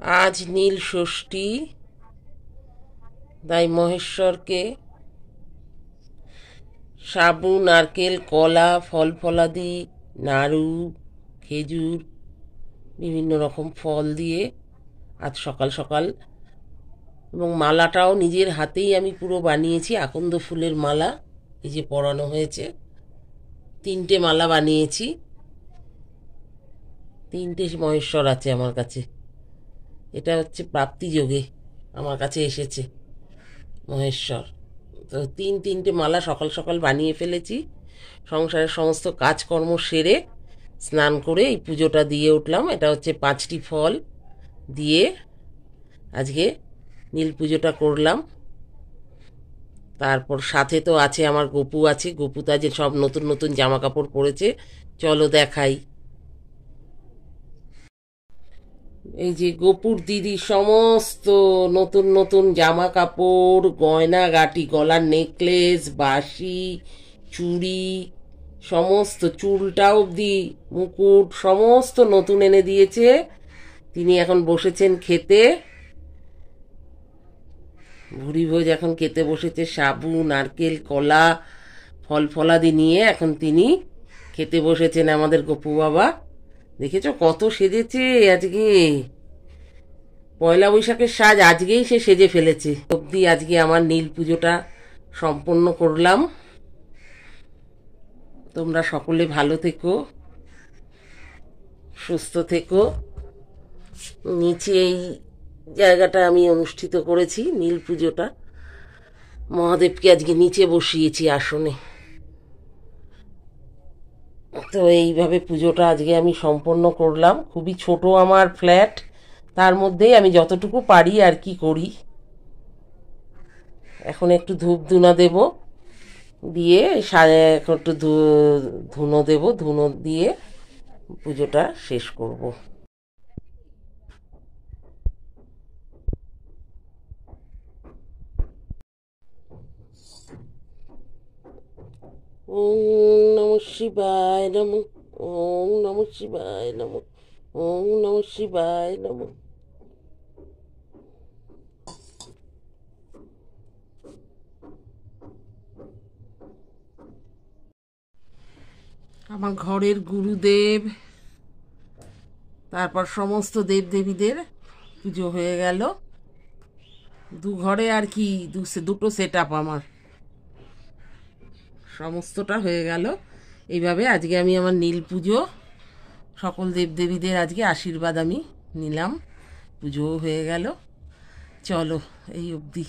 আজ নীল ষষ্ঠী, তাই মহেশ্বরকে সাবু, নারকেল, কলা, ফল ফলাদি, নাড়ু, খেজুর, বিভিন্ন রকম ফল দিয়ে আজ সকাল সকাল, এবং মালাটাও নিজের হাতেই আমি পুরো বানিয়েছি। আকন্দ ফুলের মালা এই যে পরানো হয়েছে, 3টে মালা বানিয়েছি। 3টে মহেশ্বর আছে আমার কাছে। এটা হচ্ছে প্রাপ্তিযোগে আমার কাছে এসেছে মহেশ্বর। তো 3টে মালা সকাল সকাল বানিয়ে ফেলেছি। সংসারের সমস্ত কাজকর্ম সেরে স্নান করে এই পুজোটা দিয়ে উঠলাম। এটা হচ্ছে 5টি ফল দিয়ে আজকে নীল পুজোটা করলাম। তারপর সাথে তো আছে আমার গপু আছে। গপু তো আজ সব নতুন নতুন জামা কাপড় পরেছে, চলো দেখাই। এই যে গপুর দিদি সমস্ত নতুন নতুন জামা কাপড়, গয়না গাটি, গলার নেকলেস, বাঁশি, চুড়ি, সমস্ত, চুলটা অবধি, মুকুট সমস্ত নতুন এনে দিয়েছে। তিনি এখন বসেছেন খেতে। ভুরিভোজ এখন খেতে বসেছে। সাবু, নারকেল, কলা, ফল ফলাদি নিয়ে এখন তিনি খেতে বসেছেন আমাদের গপু বাবা। দেখেছো কত সেজেছে আজকে। পয়লা বৈশাখের সাজ আজকেই সে সেজে ফেলেছে। অবধি আজকে আমার নীল পুজোটা সম্পন্ন করলাম। তোমরা সকলে ভালো থেকো, সুস্থ থেকো। নিচে এই জায়গাটা আমি অনুষ্ঠিত করেছি নীল পুজোটা। মহাদেবকে আজকে নিচে বসিয়েছি আসনে। তো এইভাবে পুজোটা আজকে আমি সম্পন্ন করলাম। খুবই ছোট আমার ফ্ল্যাট, তার মধ্যেই আমি যতটুকু পারি আর কি করি। এখন একটু ধূপ ধুনা দেব, দিয়ে এখন একটু ধুনো দেব, ধুনো দিয়ে পুজোটা শেষ করব। ওম নমঃ শিবায় নমঃ। ওম নমঃ শিবায় নমঃ। ওম নমঃ শিবায় নমঃ। আমার ঘরের গুরুদেব, তারপর সমস্ত দেবদেবীদের পুজো হয়ে গেল। ঘরে আর কি দুটো সেট আপ আমার, সমস্তটা হয়ে গেল। এইভাবে আজকে আমি আমার নীল পুজো, সকল দেবদেবীদের আজকে আশীর্বাদ আমি নিলাম। পুজোও হয়ে গেল। চলো এই অবধি।